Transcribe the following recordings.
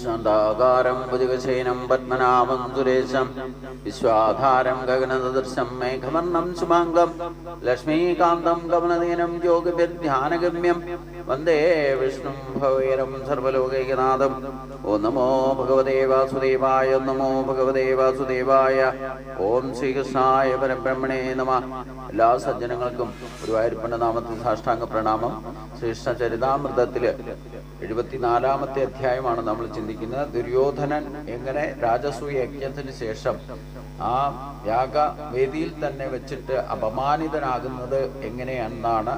ശാന്താകാരം ഭുജഗശയനം പത്മനാഭം സുരേശം വിശ്വാധാരം ഗഗനദൃശം മേഘവർണം ശുഭാംഗം ലക്ഷ്മീകാന്തം കമലനയനം യോഗിധ്യാനഗമ്യം വന്ദേ വിഷ്ണും ഭവൈരം സർവലോകൈകനാഥം. ഓം നമോ ഭഗവതേ വാസുദേവായ. നമോ ഭഗവതേ വാസുദേവായ. ഓം ശ്രീകൃഷ്ണായ പരബ്രഹ്മണേ നമഃ. എല്ലാ സജ്ജനങ്ങൾക്കും ഗുരുവായൂരപ്പന്റെ നാമത്തിൽ സാഷ്ടാംഗ പ്രണാമം. ശ്രീകൃഷ്ണ ചരിതാമൃതത്തില് 74-ാമത്തെ അധ്യായമാണ് നമ്മൾ ചിന്തിക്കുന്നത്. ദുര്യോധനൻ എങ്ങനെ രാജസൂയ യജ്ഞത്തിന് ശേഷം ആ യാഗവേദിയിൽ തന്നെ വെച്ചിട്ട് അപമാനിതനാകുന്നത് എങ്ങനെയെന്നാണ്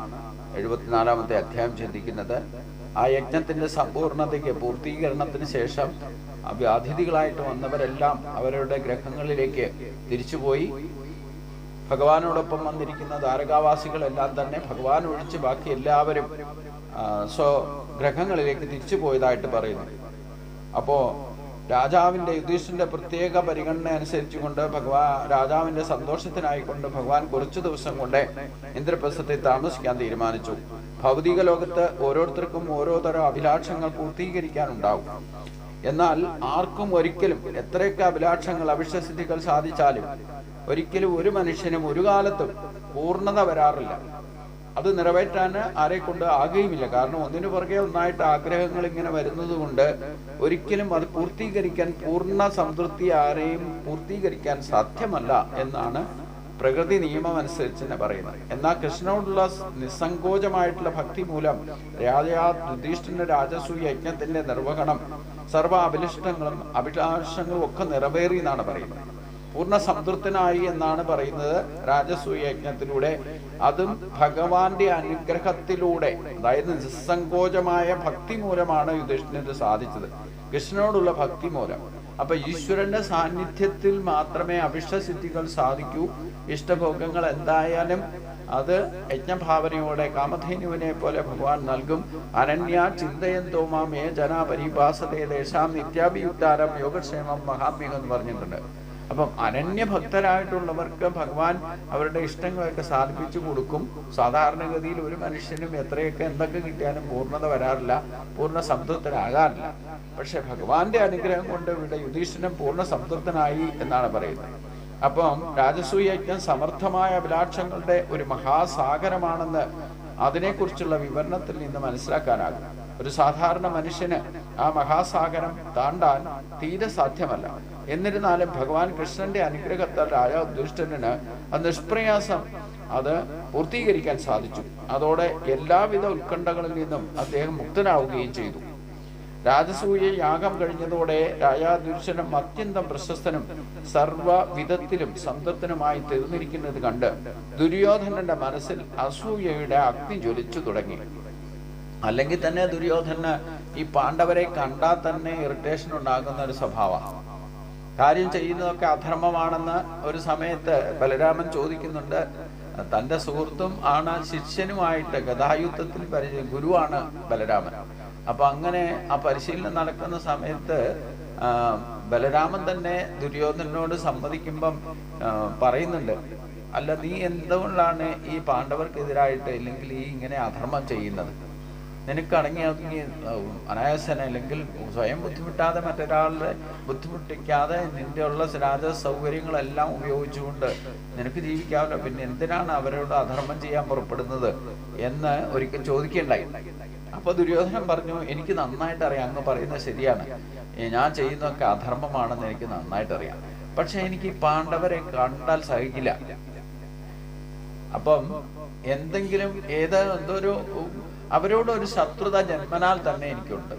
74-ാമത്തെ അധ്യായം ചിന്തിക്കുന്നത്. ആ യജ്ഞത്തിന്റെ സമ്പൂർണതയ്ക്ക് പൂർത്തീകരണത്തിന് ശേഷം അതിഥികളായിട്ട് വന്നവരെല്ലാം അവരുടെ ഗ്രഹങ്ങളിലേക്ക് തിരിച്ചുപോയി. ഭഗവാനോടൊപ്പം വന്നിരിക്കുന്ന ദ്വാരകാവാസികളെല്ലാം തന്നെ ഭഗവാൻ ഒഴിച്ച് ബാക്കി എല്ലാവരും സ്വഗ്രഹങ്ങളിലേക്ക് തിരിച്ചു പോയതായിട്ട് പറയുന്നു. അപ്പോ രാജാവിന്റെ യുധിഷ്ഠിരന്റെ പ്രത്യേക പരിഗണന അനുസരിച്ചുകൊണ്ട് രാജാവിന്റെ സന്തോഷത്തിനായിക്കൊണ്ട് ഭഗവാൻ കുറച്ചു ദിവസം കൊണ്ട് ഇന്ദ്രപ്രസ്ഥത്തിൽ താമസിക്കാൻ തീരുമാനിച്ചു. ഭൗതിക ലോകത്ത് ഓരോരുത്തർക്കും ഓരോ തരം അഭിലാഷങ്ങൾ പൂർത്തീകരിക്കാനുണ്ടാവും. എന്നാൽ ആർക്കും ഒരിക്കലും എത്രയൊക്കെ അഭിലാഷങ്ങൾ അവിശ്വസിദ്ധികൾ സാധിച്ചാലും ഒരിക്കലും ഒരു മനുഷ്യനും ഒരു കാലത്തും പൂർണ്ണത വരാറില്ല. അത് നിറവേറ്റാൻ ആരെ കൊണ്ട് ആകുകയുമില്ല. കാരണം ഒന്നിനു പുറകെ ഒന്നായിട്ട് ആഗ്രഹങ്ങൾ ഇങ്ങനെ വരുന്നത് കൊണ്ട് ഒരിക്കലും അത് പൂർത്തീകരിക്കാൻ, പൂർണ്ണ സംതൃപ്തി ആരെയും പൂർത്തീകരിക്കാൻ സാധ്യമല്ല എന്നാണ് പ്രകൃതി നിയമം അനുസരിച്ച് തന്നെ പറയുന്നത്. എന്നാൽ കൃഷ്ണനോടുള്ള നിസ്സങ്കോചമായിട്ടുള്ള ഭക്തി മൂലം യുധിഷ്ഠിരന്റെ രാജസൂയ യജ്ഞത്തിന്റെ നിർവഹണം സർവ്വ അഭിലാഷങ്ങളും ഒക്കെ നിറവേറി എന്നാണ് പറയുന്നത്. പൂർണ്ണ സംതൃപ്തനായി എന്നാണ് പറയുന്നത് രാജസൂയ യജ്ഞത്തിലൂടെ. അതും ഭഗവാന്റെ അനുഗ്രഹത്തിലൂടെ, അതായത് നിസ്സങ്കോചമായ ഭക്തി മൂലമാണ് യുധിഷ്ഠിരന് സാധിച്ചത്, കൃഷ്ണനോടുള്ള ഭക്തി മൂലം. അപ്പൊ ഈശ്വരന്റെ സാന്നിധ്യത്തിൽ മാത്രമേ അഭിഷ്ടസിദ്ധികൾ സാധിക്കൂ. ഇഷ്ടഭോഗങ്ങൾ എന്തായാലും അത് യജ്ഞഭാവനയോടെ കാമധേനുവിനെ പോലെ ഭഗവാൻ നൽകും. അനന്യ ചിന്തയന്തോ മാമേ ജനാ പരിഭാസതേ ദേശാം നിത്യാഭിയുക്താരം യോഗക്ഷേമം മഹാമ്യം എന്ന് പറഞ്ഞിട്ടുണ്ട്. അപ്പം അനന്യഭക്തരായിട്ടുള്ളവർക്ക് ഭഗവാൻ അവരുടെ ഇഷ്ടങ്ങളൊക്കെ സാധിപ്പിച്ചു കൊടുക്കും. സാധാരണഗതിയിൽ ഒരു മനുഷ്യനും എത്രയൊക്കെ എന്തൊക്കെ കിട്ടിയാലും പൂർണ്ണത വരാറില്ല, പൂർണ്ണ സംതൃപ്തനാകാറില്ല. പക്ഷെ ഭഗവാന്റെ അനുഗ്രഹം കൊണ്ട് ഇവിടെ യുധിഷ്ഠിരൻ പൂർണ്ണ സംതൃപ്തനായി എന്നാണ് പറയുന്നത്. അപ്പം രാജസൂയ യജ്ഞം സമർത്ഥമായ അഭിലാഷങ്ങളുടെ ഒരു മഹാസാഗരമാണെന്ന് അതിനെക്കുറിച്ചുള്ള വിവരണത്തിൽ നിന്ന് മനസ്സിലാക്കാനാകും. ഒരു സാധാരണ മനുഷ്യന് ആ മഹാസാഗരം താണ്ടാൻ തീരെ സാധ്യമല്ല. എന്നിരുന്നാലും ഭഗവാൻ കൃഷ്ണന്റെ അനുഗ്രഹത്താൽ യുധിഷ്ഠിരന് നിഷ്പ്രയാസം അത് പൂർത്തീകരിക്കാൻ സാധിച്ചു. അതോടെ എല്ലാവിധ ഉത്കണ്ഠകളിൽ നിന്നും അദ്ദേഹം മുക്തനാവുകയും ചെയ്തു. രാജസൂയ യാഗം കഴിഞ്ഞതോടെ യുധിഷ്ഠിരൻ അത്യന്തം പ്രശസ്തനും സർവ്വവിധത്തിലും സംതൃപ്തനുമായി തീർന്നിരിക്കുന്നത് കണ്ട് ദുര്യോധനന്റെ മനസ്സിൽ അസൂയയുടെ അഗ്നി ജ്വലിച്ചു തുടങ്ങി. അല്ലെങ്കിൽ തന്നെ ദുര്യോധന ഈ പാണ്ഡവരെ കണ്ടാൽ തന്നെ ഇറിറ്റേഷൻ ഉണ്ടാകുന്ന ഒരു സ്വഭാവമാണ്. കാര്യം ചെയ്യുന്നതൊക്കെ അധർമ്മമാണെന്ന് ഒരു സമയത്ത് ബലരാമൻ ചോദിക്കുന്നുണ്ട്. തൻ്റെ സുഹൃത്തും ആണ്, ശിഷ്യനുമായിട്ട് ഗദായുദ്ധത്തിൽ ഗുരുവാണ് ബലരാമൻ. അപ്പൊ അങ്ങനെ ആ പരിശീലനം നടക്കുന്ന സമയത്ത് ബലരാമൻ തന്നെ ദുര്യോധനോട് സമ്മതിക്കുമ്പം പറയുന്നുണ്ട്, അല്ല നീ എന്തുകൊണ്ടാണ് ഈ പാണ്ഡവർക്കെതിരായിട്ട് അല്ലെങ്കിൽ ഈ ഇങ്ങനെ അധർമ്മം ചെയ്യുന്നത്? നിനക്ക് അടങ്ങി അനായാസന അല്ലെങ്കിൽ സ്വയം ബുദ്ധിമുട്ടാതെ മറ്റൊരാളെ ബുദ്ധിമുട്ടിക്കാതെ നിന്റെ ഉള്ള രാജ സൗകര്യങ്ങളെല്ലാം ഉപയോഗിച്ചുകൊണ്ട് നിനക്ക് ജീവിക്കാമല്ലോ, പിന്നെ എന്തിനാണ് അവരോട് അധർമ്മം ചെയ്യാൻ പുറപ്പെടുന്നത് എന്ന് ഒരിക്കൽ ചോദിക്കേണ്ടായി. അപ്പൊ ദുര്യോധനൻ പറഞ്ഞു, എനിക്ക് നന്നായിട്ട് അറിയാം, അങ്ങ് പറയുന്നത് ശരിയാണ്, ഞാൻ ചെയ്യുന്നതൊക്കെ അധർമ്മമാണെന്ന് എനിക്ക് നന്നായിട്ട് അറിയാം. പക്ഷെ എനിക്ക് ഈ പാണ്ഡവരെ കണ്ടാൽ സഹിക്കില്ല. അപ്പം എന്തെങ്കിലും എന്തോരു അവരോടൊരു ശത്രുത ജന്മനാൽ തന്നെ എനിക്കുണ്ട്.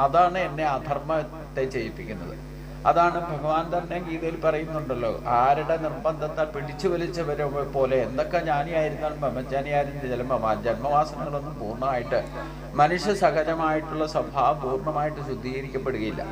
അതാണ് എന്നെ അധർമ്മത്തെ ചെയ്യിപ്പിക്കുന്നത്. അതാണ് ഭഗവാൻ തന്നെ ഗീതയിൽ പറയുന്നുണ്ടല്ലോ, ആരുടെ നിർബന്ധത്താൽ പിടിച്ചു വലിച്ചവരെ പോലെ എന്തൊക്കെ ജ്ഞാനിയായിരുന്നാലും ബ്രഹ്മജ്ഞാനിയായിരുന്ന ജന്മവാസനകളൊന്നും പൂർണ്ണമായിട്ട് മനുഷ്യ സഹജമായിട്ടുള്ള സ്വഭാവം പൂർണ്ണമായിട്ട് ശുദ്ധീകരിക്കപ്പെടുകയില്ല.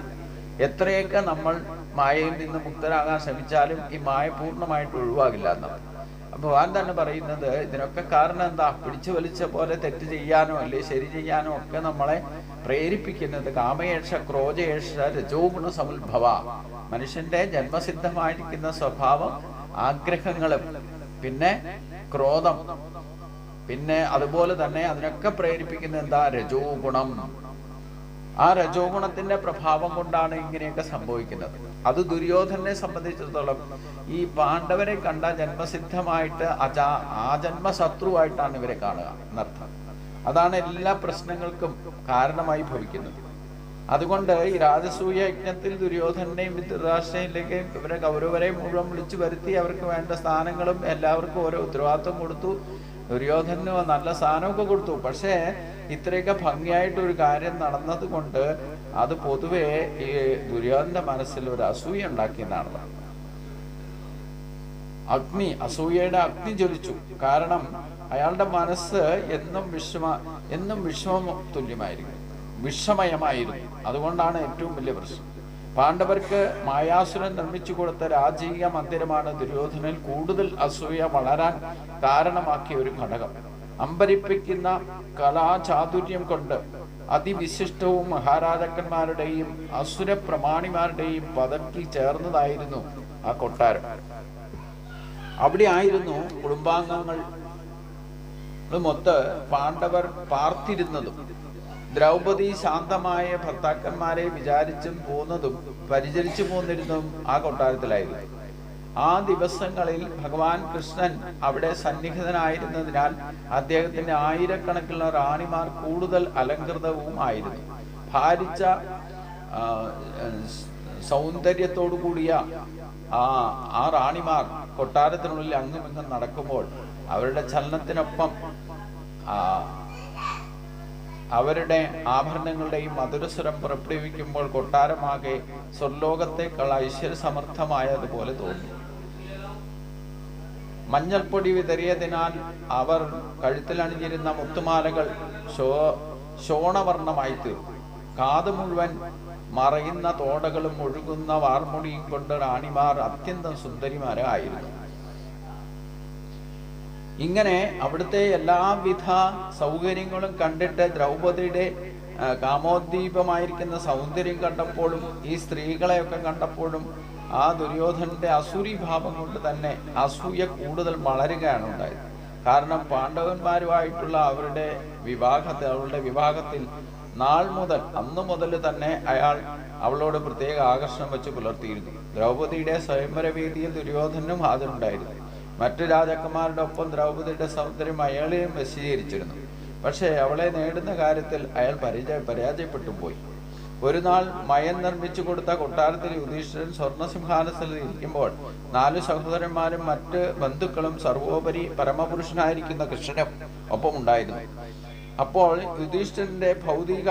എത്രയൊക്കെ നമ്മൾ മായയിൽ നിന്ന് മുക്തരാകാൻ ശ്രമിച്ചാലും ഈ മായ പൂർണ്ണമായിട്ട് ഒഴിവാകില്ല എന്നാണ് ഭഗവാൻ തന്നെ പറയുന്നത്. ഇതിനൊക്കെ കാരണം എന്താ? പിടിച്ചു വലിച്ച പോലെ തെറ്റ് ചെയ്യാനോ അല്ലെ ശരി ചെയ്യാനോ ഒക്കെ നമ്മളെ പ്രേരിപ്പിക്കുന്നത് കാമയേഷ ക്രോധയേഷ രജോഗുണ സമുദ്ഭവ. മനുഷ്യന്റെ ജന്മസിദ്ധമായിരിക്കുന്ന സ്വഭാവം, ആഗ്രഹങ്ങളും പിന്നെ ക്രോധം, പിന്നെ അതുപോലെ തന്നെ അതിനൊക്കെ പ്രേരിപ്പിക്കുന്ന എന്താ? രജോ ഗുണം. ആ രജോ ഗുണത്തിന്റെ പ്രഭാവം കൊണ്ടാണ് ഇങ്ങനെയൊക്കെ സംഭവിക്കുന്നത്. അത് ദുര്യോധനെ സംബന്ധിച്ചിടത്തോളം ഈ പാണ്ഡവരെ കണ്ട ജന്മസിദ്ധമായിട്ട് ആ ജന്മശത്രുവായിട്ടാണ് ഇവരെ കാണുക എന്നർത്ഥം. അതാണ് എല്ലാ പ്രശ്നങ്ങൾക്കും കാരണമായി ഭവിക്കുന്നത്. അതുകൊണ്ട് ഈ രാജസൂയ യജ്ഞത്തിൽ ദുര്യോധനെയും ധൃതരാഷ്ട്രയിലേക്ക് ഇവരെ കൗരവരെ മുഴുവൻ വിളിച്ചു വരുത്തി അവർക്ക് വേണ്ട സ്ഥാനങ്ങളും എല്ലാവർക്കും ഓരോ ഉത്തരവാദിത്വം കൊടുത്തു. ദുര്യോധനന് നല്ല സ്ഥാനമൊക്കെ കൊടുത്തു. പക്ഷേ ഇത്രയൊക്കെ ഭംഗിയായിട്ടൊരു കാര്യം നടന്നത് കൊണ്ട് അത് പൊതുവെ ഈ ദുര്യോധന്റെ മനസ്സിൽ ഒരു അസൂയ ഉണ്ടാക്കിയെന്നാണ്. അസൂയയുടെ അഗ്നി ജ്വലിച്ചു. കാരണം അയാളുടെ മനസ്സ് എന്നും വിഷമ തുല്യമായിരിക്കും, വിഷമയമായിരുന്നു. അതുകൊണ്ടാണ് ഏറ്റവും വലിയ പ്രശ്നം. പാണ്ഡവർക്ക് മായാസുരൻ നിർമ്മിച്ചു കൊടുത്ത രാജീയ മന്ദിരമാണ് ദുര്യോധനൻ കൂടുതൽ അസൂയ വളരാൻ കാരണമാക്കിയ ഒരു ഘടകം. അമ്പരിപ്പിക്കുന്ന കലാചാതുര്യം കൊണ്ട് അതിവിശിഷ്ടവും മഹാരാജാക്കന്മാരുടെയും അസുര പ്രമാണിമാരുടെയും പദത്തിൽ ചേർന്നതായിരുന്നു ആ കൊട്ടാരം. അവിടെ ആയിരുന്നു കുടുംബാംഗങ്ങൾ മൊത്ത് പാണ്ഡവർ പാർത്തിരുന്നതും. ദ്രൗപദി ശാന്തമായ ഭർത്താക്കന്മാരെ വിചാരിച്ചും പോന്നതും പരിചരിച്ചു പോന്നിരുന്നതും ആ കൊട്ടാരത്തിലായിരുന്നു. ആ ദിവസങ്ങളിൽ ഭഗവാൻ കൃഷ്ണൻ അവിടെ സന്നിഹിതനായിരുന്നതിനാൽ അദ്ദേഹത്തിന്റെ ആയിരക്കണക്കിനുള്ള റാണിമാർ കൂടുതൽ അലങ്കൃതവും ആയിരുന്നു. ഭാരിച്ച സൗന്ദര്യത്തോടു കൂടിയ ആ റാണിമാർ കൊട്ടാരത്തിനുള്ളിൽ അങ്ങുമിങ്ങും നടക്കുമ്പോൾ അവരുടെ ചലനത്തിനൊപ്പം അവരുടെ ആഭരണങ്ങളുടെയും മധുരസ്വരം പുറപ്പെടുവിക്കുമ്പോൾ കൊട്ടാരമാകെ സ്വർലോകത്തേക്കാൾ ഐശ്വര്യസമർത്ഥമായതുപോലെ തോന്നി. മഞ്ഞൾപ്പൊടി വിതറിയതിനാൽ അവർ കഴുത്തിലണിഞ്ഞിരുന്ന മുത്തുമാലകൾ ശോണവർണ്ണമായി തീർന്നു. കാത് മുഴുവൻ മറയുന്ന തോടകളും ഒഴുകുന്ന വാർമുടിയും കൊണ്ട് റാണിമാർ അത്യന്തം സുന്ദരിമാരായിരുന്നു. ഇങ്ങനെ അവിടുത്തെ എല്ലാവിധ സൗകര്യങ്ങളും കണ്ടിട്ട് ദ്രൗപദിയുടെ കാമോദ്ദീപമായിരിക്കുന്ന സൗന്ദര്യം കണ്ടപ്പോഴും ഈ സ്ത്രീകളെയൊക്കെ കണ്ടപ്പോഴും ആ ദുര്യോധനന്റെ അസൂരിഭാവം കൊണ്ട് തന്നെ അസൂയ കൂടുതൽ വളരുകയാണ് ഉണ്ടായത്. കാരണം പാണ്ഡവന്മാരുമായിട്ടുള്ള അവരുടെ വിവാഹത്തിൽ അന്നു മുതൽ തന്നെ അയാൾ അവളോട് പ്രത്യേക ആകർഷണം വെച്ച് പുലർത്തിയിരുന്നു. ദ്രൗപദിയുടെ സ്വയംവരവേദിയിൽ ദുര്യോധനും ഹാജരുണ്ടായിരുന്നു. മറ്റു രാജാക്കന്മാരുടെ ഒപ്പം ദ്രൗപദിയുടെ സൗന്ദര്യം അയാളെയും വശീകരിച്ചിരുന്നു. പക്ഷേ അവളെ നേടുന്ന കാര്യത്തിൽ അയാൾ പരാജയപ്പെട്ടു പോയി. ഒരു നാൾ മയൻ നിർമ്മിച്ചു കൊടുത്ത കൊട്ടാരത്തിൽ യുധിഷ്ഠിരൻ സ്വർണസിംഹാസനത്തിൽ ഇരിക്കുമ്പോൾ 4 സഹോദരന്മാരും മറ്റ് ബന്ധുക്കളും സർവോപരി പരമപുരുഷനായിരിക്കുന്ന കൃഷ്ണനും ഒപ്പം ഉണ്ടായിരുന്നു. അപ്പോൾ യുധിഷ്ഠിരന്റെ ഭൗതിക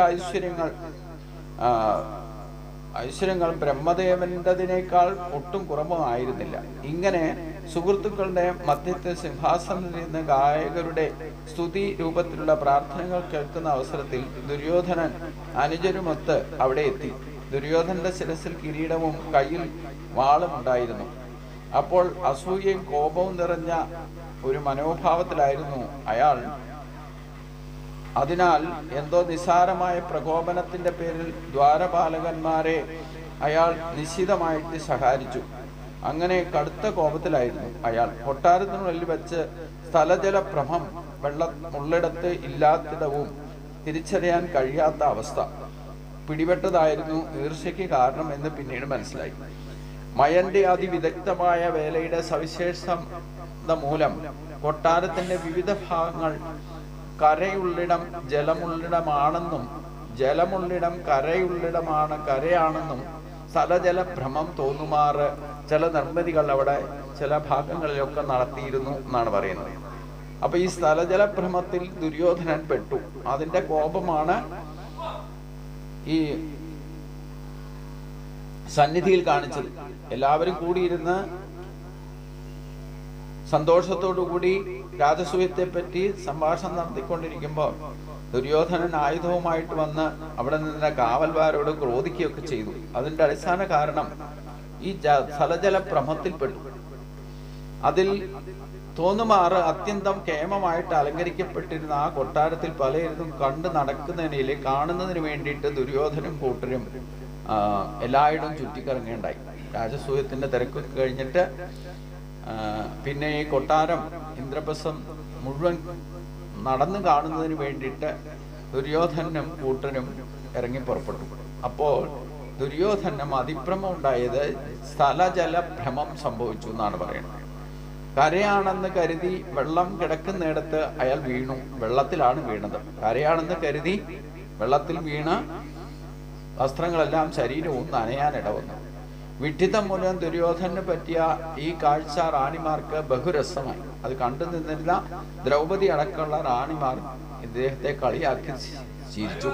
ഐശ്വര്യങ്ങൾ ബ്രഹ്മദേവൻ്റെതിനേക്കാൾ ഒട്ടും കുറവായിരുന്നില്ല. ഇങ്ങനെ സുഹൃത്തുക്കളുടെ മധ്യത്തിൽ സിംഹാസനത്തിൽ നിന്ന് ഗായകരുടെ സ്തുതി രൂപത്തിലുള്ള പ്രാർത്ഥനകൾ കേൾക്കുന്ന അവസരത്തിൽ ദുര്യോധനൻ അനുജരുമൊത്ത് അവിടെ എത്തി. ദുര്യോധനന്റെ ശിരസിൽ കിരീടവും കയ്യിൽ വാളും ഉണ്ടായിരുന്നു. അപ്പോൾ അസൂയയും കോപവും നിറഞ്ഞ ഒരു മനോഭാവത്തിലായിരുന്നു അയാൾ. അതിനാൽ എന്തോ നിസ്സാരമായ പ്രകോപനത്തിന്റെ പേരിൽ ദ്വാരപാലകന്മാരെ അയാൾ നിശ്ചിതമായിട്ട് ശകാരിച്ചു. അങ്ങനെ കടുത്ത കോപത്തിലായിരുന്നു അയാൾ. കൊട്ടാരത്തിനുള്ളിൽ വെച്ച് സ്ഥലജല ഭ്രമം ഉള്ളിടത്ത് ഇല്ലാത്തിടവും തിരിച്ചറിയാൻ കഴിയാത്ത അവസ്ഥ പിടിപെട്ടതായിരുന്നു ഈർഷ്യയ്ക്ക് കാരണം എന്ന് പിന്നീട് മനസ്സിലായി. മയന്റെ അതിവിദഗ്ധമായ വേലയുടെ സവിശേഷത മൂലം കൊട്ടാരത്തിന്റെ വിവിധ ഭാഗങ്ങൾ കരയുള്ളിടം ജലമുള്ളിടമാണെന്നും ജലമുള്ളിടം കരയാണെന്നും സ്ഥലജല ഭ്രമം തോന്നുമാറ് ചില നിർമ്മിതികൾ അവിടെ ചില ഭാഗങ്ങളിലൊക്കെ നടത്തിയിരുന്നു എന്നാണ് പറയുന്നത്. അപ്പൊ ഈ സ്ഥലജല ഭ്രമത്തിൽ ദുര്യോധനൻ പെട്ടു. അതിന്റെ കോപമാണ് ഈ സന്നിധിയിൽ കാണിച്ചത്. എല്ലാവരും കൂടിയിരുന്ന് സന്തോഷത്തോടുകൂടി രാജസൂയത്തെ പറ്റി സംഭാഷണം നടത്തിക്കൊണ്ടിരിക്കുമ്പോൾ ദുര്യോധനൻ ആയുധവുമായിട്ട് വന്ന് അവിടെ നിന്ന് കാവൽവാരോട് ക്രോധിക്കുകയൊക്കെ ചെയ്തു. അതിന്റെ അടിസ്ഥാന കാരണം ഈ സ്ഥലജല ഭ്രമത്തിൽപ്പെട്ടു. അതിൽ തോന്നുമാറ് അത്യന്തം കേമമായിട്ട് അലങ്കരിക്കപ്പെട്ടിരുന്ന ആ കൊട്ടാരത്തിൽ പലരും കണ്ടു നടക്കുന്നതിനിടെ കാണുന്നതിന് വേണ്ടിയിട്ട് ദുര്യോധനും കൂട്ടരും എല്ലായിടവും ചുറ്റിക്കറങ്ങേണ്ടായി. രാജസൂയത്തിന്റെ തിരക്കൊക്കെ കഴിഞ്ഞിട്ട് പിന്നെ ഈ കൊട്ടാരം ഇന്ദ്രപ്രസ്ഥം മുഴുവൻ നടന്നു കാണുന്നതിന് വേണ്ടിയിട്ട് ദുര്യോധനും കൂട്ടനും ഇറങ്ങി പുറപ്പെട്ടു. അപ്പോൾ ദുര്യോധന മതിഭ്രമം ഉണ്ടായത് സ്ഥലജല ഭ്രമം സംഭവിച്ചു എന്നാണ് പറയുന്നത്. കരയാണെന്ന് കരുതി വെള്ളം കിടക്കുന്നിടത്ത് അയാൾ വീണു. വെള്ളത്തിലാണ് വീണത്. കരയാണെന്ന് കരുതി വെള്ളത്തിൽ വീണ വസ്ത്രങ്ങളെല്ലാം ശരീരവും നനയാനിട വന്നു. വിഡ്ഢിത്തം മൂലം ദുര്യോധനന് പറ്റിയ ഈ കാഴ്ച റാണിമാർക്ക് ബഹുരസമായി. അത് കണ്ടു നിന്നിരുന്ന ദ്രൗപദി അടക്കമുള്ള റാണിമാർ ഇദ്ദേഹത്തെ കളിയാക്കി ചിരിച്ചു.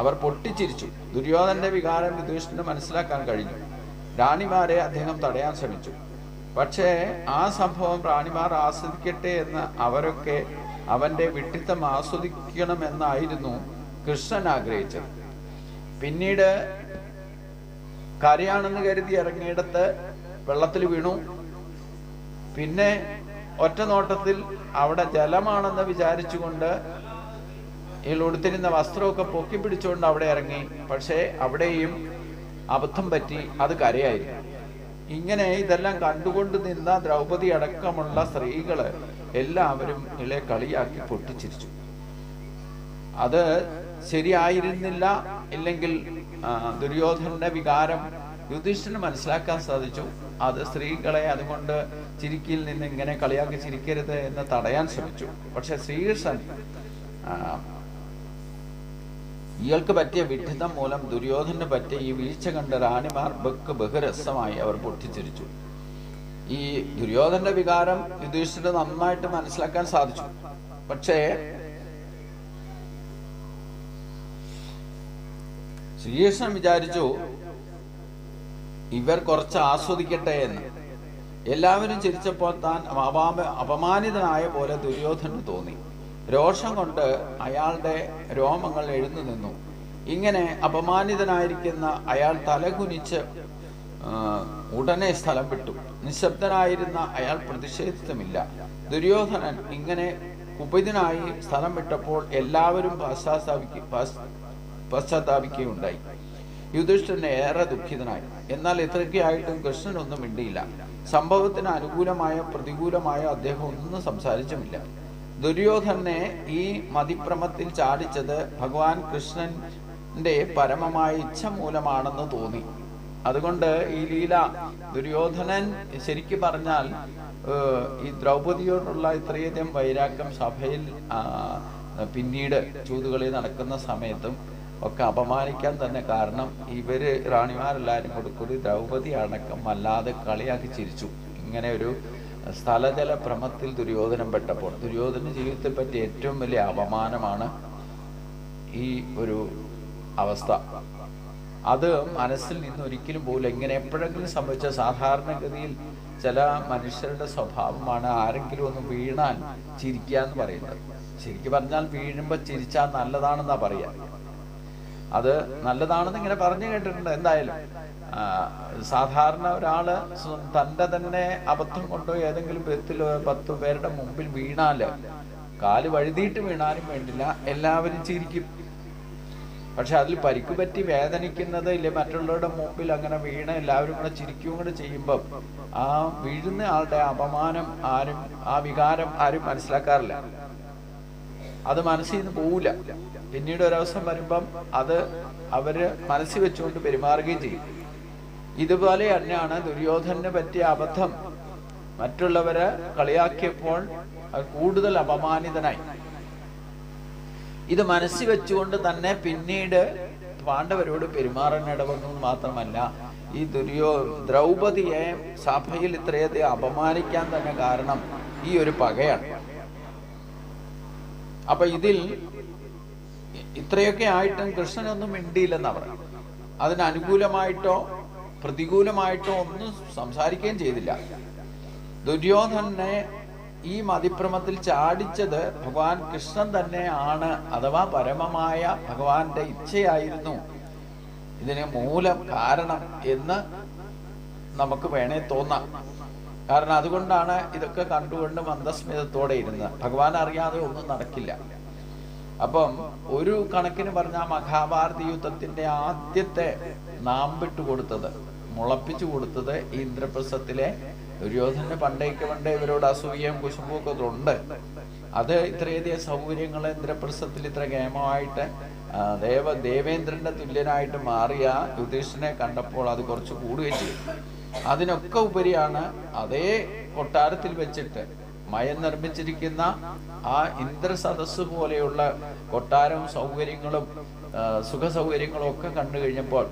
അവർ പൊട്ടിച്ചിരിച്ചു. ദുര്യോധനന്റെ വികാരം യുധിഷ്ഠിരന് മനസ്സിലാക്കാൻ കഴിഞ്ഞു. റാണിമാരെ അദ്ദേഹം തടയാൻ ശ്രമിച്ചു. പക്ഷേ ആ സംഭവം റാണിമാർ ആസ്വദിക്കട്ടെ എന്ന് അവരൊക്കെ അവന്റെ വിഡ്ഢിത്തം ആസ്വദിക്കണമെന്നായിരുന്നു കൃഷ്ണൻ ആഗ്രഹിച്ചത്. പിന്നീട് കരയാണെന്ന് കരുതി ഇറങ്ങിയിടത്ത് വെള്ളത്തിൽ വീണു. പിന്നെ ഒറ്റ നോട്ടത്തിൽ അവിടെ ജലമാണെന്ന് വിചാരിച്ചുകൊണ്ട് ഇയാൾ ഉടുത്തിരുന്ന വസ്ത്രമൊക്കെ പൊക്കി പിടിച്ചുകൊണ്ട് അവിടെ ഇറങ്ങി. പക്ഷേ അവിടെയും അബദ്ധം പറ്റി, അത് കരയായിരുന്നു. ഇങ്ങനെ ഇതെല്ലാം കണ്ടുകൊണ്ട് നിന്ന ദ്രൗപദി അടക്കമുള്ള സ്ത്രീകള് എല്ലാവരും ഇളെ കളിയാക്കി പൊട്ടിച്ചിരിച്ചു. അത് ശരിയായിരുന്നില്ല. ഇല്ലെങ്കിൽ ദുര്യോധനന്റെ വികാരം യുധിഷ്ഠിരന് മനസ്സിലാക്കാൻ സാധിച്ചു. അത് സ്ത്രീകളെ അതുകൊണ്ട് ചിരിക്കിൽ നിന്ന് ഇങ്ങനെ കളിയാക്കി ചിരിക്കരുത് എന്ന് തടയാൻ ശ്രമിച്ചു. പക്ഷെ ശ്രീകൃഷ്ണൻ ഇയാൾക്ക് പറ്റിയ വിഡ്ഢിത്തം മൂലം ദുര്യോധനന് പറ്റിയ ഈ വീഴ്ച കണ്ട് റാണിമാർ ബഹുരസമായി അവർ പൊട്ടിച്ചിരിച്ചു. ഈ ദുര്യോധനന്റെ വികാരം യുധിഷ്ഠിരന് നന്നായിട്ട് മനസ്സിലാക്കാൻ സാധിച്ചു. പക്ഷേ ശ്രീകൃഷ്ണൻ വിചാരിച്ചു ഇവർ കുറച്ച് ആസ്വദിക്കട്ടെ എന്ന്. എല്ലാവരും ചിരിച്ചപ്പോൾ താൻ അപമാനിതനായ പോലെ ദുര്യോധനന് തോന്നി. രോഷം കൊണ്ട് അയാളുടെ രോമങ്ങൾ എഴുന്നു നിന്നു. ഇങ്ങനെ അപമാനിതനായിരിക്കുന്ന അയാൾ തലകുനിച്ച് ഉടനെ സ്ഥലം വിട്ടു. നിശബ്ദനായിരുന്ന അയാൾ പ്രതിഷേധിച്ചുമില്ല. ദുര്യോധനൻ ഇങ്ങനെ കുപിതനായി സ്ഥലം വിട്ടപ്പോൾ എല്ലാവരും പശ്ചാത്താപിക്കുകയുണ്ടായി. യുധിഷ്ഠിരൻ ഏറെ ദുഃഖിതനായി. എന്നാൽ ഇത്രയ്ക്കായിട്ടും കൃഷ്ണനൊന്നും മിണ്ടിയില്ല. സംഭവത്തിന് അനുകൂലമായോ പ്രതികൂലമായോ അദ്ദേഹം ഒന്നും സംസാരിച്ചുമില്ല. ദുര്യോധനെ ഈ മതിഭ്രമത്തിൽ ചാടിച്ചത് ഭഗവാൻ കൃഷ്ണന്റെ പരമമായ ഇച്ഛ മൂലമാണെന്ന് തോന്നി. അതുകൊണ്ട് ഈ ലീല ദുര്യോധനൻ ശരിക്കും പറഞ്ഞാൽ ഈ ദ്രൗപദിയോടുള്ള ഇത്രയധികം വൈരാഗ്യം സഭയിൽ പിന്നീട് ചൂതുകളി നടക്കുന്ന സമയത്തും ഒക്കെ അപമാനിക്കാൻ തന്നെ കാരണം ഇവര് റാണിമാരെല്ലാരും കൂടി ദ്രൗപദി അടക്കം വല്ലാതെ കളിയാക്കി ചിരിച്ചു. ഇങ്ങനെ ഒരു സ്ഥലജല ഭ്രമത്തിൽ ദുര്യോധനം പെട്ടപ്പോൾ ദുര്യോധന ജീവിതത്തെ പറ്റി ഏറ്റവും വലിയ അപമാനമാണ് ഈ ഒരു അവസ്ഥ. അത് മനസ്സിൽ നിന്ന് ഒരിക്കലും പോലും എങ്ങനെ എപ്പോഴെങ്കിലും സംഭവിച്ച സാധാരണഗതിയിൽ ചില മനുഷ്യരുടെ സ്വഭാവമാണ് ആരെങ്കിലും ഒന്ന് വീണാൽ ചിരിക്കുക എന്ന് പറയുന്നത്. ശരിക്കും പറഞ്ഞാൽ വീഴുമ്പോൾ ചിരിച്ചാൽ നല്ലതാണെന്നാ പറയാ. അത് നല്ലതാണെന്ന് ഇങ്ങനെ പറഞ്ഞു കേട്ടിട്ടുണ്ട്. എന്തായാലും സാധാരണ ഒരാള് തന്റെ തന്നെ അബദ്ധം കൊണ്ടോ ഏതെങ്കിലും വിധത്തിൽ 10 പേരുടെ മുമ്പിൽ വീണാല്, കാല് വഴുതിയിട്ട് വീണാലും വേണ്ടില്ല, എല്ലാവരും ചിരിക്കും. പക്ഷെ അതിൽ പരിക്ക് പറ്റി വേദനിക്കുന്നത് ഇല്ലേ മറ്റുള്ളവരുടെ മുമ്പിൽ അങ്ങനെ വീണ് എല്ലാവരും കൂടെ ചിരിക്കുകയും കൂടെ ചെയ്യുമ്പം ആ വീഴുന്ന ആളുടെ അപമാനം ആ വികാരം ആരും മനസ്സിലാക്കാറില്ല. അത് മനസ്സിൽ നിന്ന് പോവില്ല. പിന്നീട് ഒരവസരം വരുമ്പം അത് അവര് മനസ്സിൽ വെച്ചുകൊണ്ട് പെരുമാറുകയും ചെയ്യും. ഇതുപോലെ തന്നെയാണ് ദുര്യോധനന് പറ്റിയ അബദ്ധം മറ്റുള്ളവരെ കളിയാക്കിയപ്പോൾ കൂടുതൽ അപമാനിതനായി. ഇത് മനസ്സിൽ വെച്ചുകൊണ്ട് തന്നെ പിന്നീട് പാണ്ഡവരോട് പെരുമാറാൻ ഇടവന്നു. മാത്രമല്ല ഈ ദ്രൗപദിയെ സഭയിൽ ഇത്രയധികം അപമാനിക്കാൻ തന്നെ കാരണം ഈ ഒരു പകയാണ്. അപ്പൊ ഇതിൽ ഇത്രയൊക്കെ ആയിട്ടും കൃഷ്ണനൊന്നും മിണ്ടിയില്ലെന്നാ പറയുന്നത്. അതിന് അനുകൂലമായിട്ടോ പ്രതികൂലമായിട്ടോ ഒന്നും സംസാരിക്കുകയും ചെയ്തില്ല. ദുര്യോധനെ ഈ മതിഭ്രമത്തിൽ ചാടിച്ചത് ഭഗവാൻ കൃഷ്ണൻ തന്നെ ആണ്, അഥവാ പരമമായ ഭഗവാന്റെ ഇച്ഛയായിരുന്നു ഇതിന് മൂലം കാരണം എന്ന് നമുക്ക് വേണേ തോന്നാം. കാരണം അതുകൊണ്ടാണ് ഇതൊക്കെ കണ്ടുകൊണ്ട് മന്ദസ്മിതത്തോടെ ഇരുന്നത്. ഭഗവാൻ അറിയാതെ ഒന്നും നടക്കില്ല. അപ്പം ഒരു കണക്കിന് പറഞ്ഞാൽ മഹാഭാരത യുദ്ധത്തിന്റെ ആദ്യത്തെ നാമ്പിട്ട് കൊടുത്തത്, മുളപ്പിച്ചു കൊടുത്തത് ഇന്ദ്രപ്രസ്ഥത്തിലെ ദുര്യോധന പണ്ടേ ഇവരോട് അസൂയയും കുശുമ്പും ഒക്കെ ഉണ്ട്. അത് ഇത്രയധികം സൗകര്യങ്ങൾ ഇന്ദ്രപ്രസ്ഥത്തിൽ ഇത്ര കേമമായിട്ട് ദേവേന്ദ്രന്റെ തുല്യനായിട്ട് മാറിയ യുധിഷ്ഠിരനെ കണ്ടപ്പോൾ അത് കുറച്ച് കൂടുകയും ചെയ്തു. അതിനൊക്കെ ഉപരിയാണ് അതേ കൊട്ടാരത്തിൽ വെച്ചിട്ട് മയം നിർമ്മിച്ചിരിക്കുന്ന ആ ഇന്ദ്രസദസ് പോലെയുള്ള കൊട്ടാരവും സൗകര്യങ്ങളും സുഖ സൗകര്യങ്ങളും ഒക്കെ കണ്ടു കഴിഞ്ഞപ്പോൾ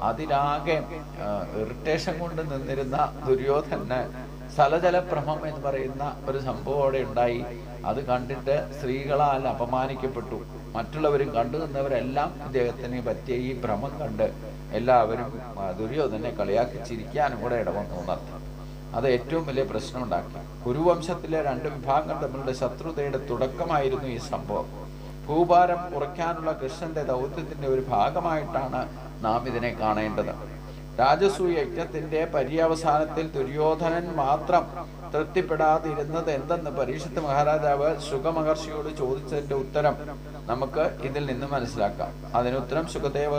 അതിലാകെ ഇറിറ്റേഷൻ കൊണ്ട് നിന്നിരുന്ന ദുര്യോധനന് സ്ഥലജലഭ്രമം എന്ന് പറയുന്ന ഒരു സംഭവം അവിടെ ഉണ്ടായി. അത് കണ്ടിട്ട് സ്ത്രീകളാൽ അപമാനിക്കപ്പെട്ടു. മറ്റുള്ളവരും കണ്ടു നിന്നവരെല്ലാം ഇദ്ദേഹത്തിന് പറ്റിയ ഈ ഭ്രമം കണ്ട് എല്ലാവരും ദുര്യോധനെ കളിയാക്കി ചിരിക്കാനും കൂടെ ഇടവന്നു എന്നർത്ഥം. അത് ഏറ്റവും വലിയ പ്രശ്നമുണ്ടാക്കി. കുരുവംശത്തിലെ 2 വിഭാഗങ്ങൾ തമ്മിലുള്ള ശത്രുതയുടെ തുടക്കമായിരുന്നു ഈ സംഭവം. ഭൂഭാരം കുറയ്ക്കാനുള്ള കൃഷ്ണന്റെ ദൗത്യത്തിന്റെ ഒരു ഭാഗമായിട്ടാണ് നാം ഇതിനെ കാണേണ്ടത്. രാജസൂയ യജ്ഞത്തിന്റെ പര്യവസാനത്തിൽ ദുര്യോധനൻ മാത്രം തൃപ്തിപ്പെടാതിരുന്നത് എന്തെന്ന് പരീക്ഷിത്ത് മഹാരാജാവ് ശുഗമഹർഷിയോട് ചോദിച്ചതിന്റെ ഉത്തരം നമുക്ക് ഇതിൽ നിന്ന് മനസ്സിലാക്കാം. അതിനുത്തരം ശുഗദേവ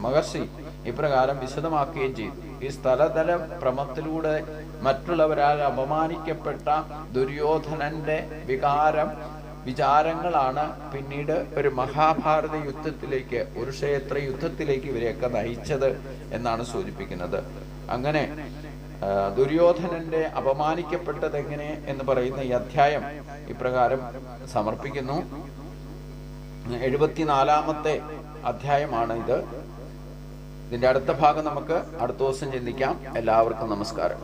മഹർഷി ഇപ്രകാരം വിശദമാക്കുകയും ചെയ്തു. ഈ സ്ഥലതല ഭ്രമത്തിലൂടെ മറ്റുള്ളവരാൽ അപമാനിക്കപ്പെട്ട ദുര്യോധനന്റെ വിചാരങ്ങളാണ് പിന്നീട് ഒരു മഹാഭാരത യുദ്ധത്തിലേക്ക്, കുരുക്ഷേത്ര യുദ്ധത്തിലേക്ക് ഇവരെയൊക്കെ നയിച്ചത് എന്നാണ് സൂചിപ്പിക്കുന്നത്. അങ്ങനെ ദുര്യോധനന്റെ അപമാനിക്കപ്പെട്ടത് എങ്ങനെ എന്ന് പറയുന്ന ഈ അധ്യായം ഇപ്രകാരം സമർപ്പിക്കുന്നു. 74-ാമത്തെ അധ്യായമാണ് ഇത്. ഇതിന്റെ അടുത്ത ഭാഗം നമുക്ക് അടുത്ത ദിവസം ചിന്തിക്കാം. എല്ലാവർക്കും നമസ്കാരം.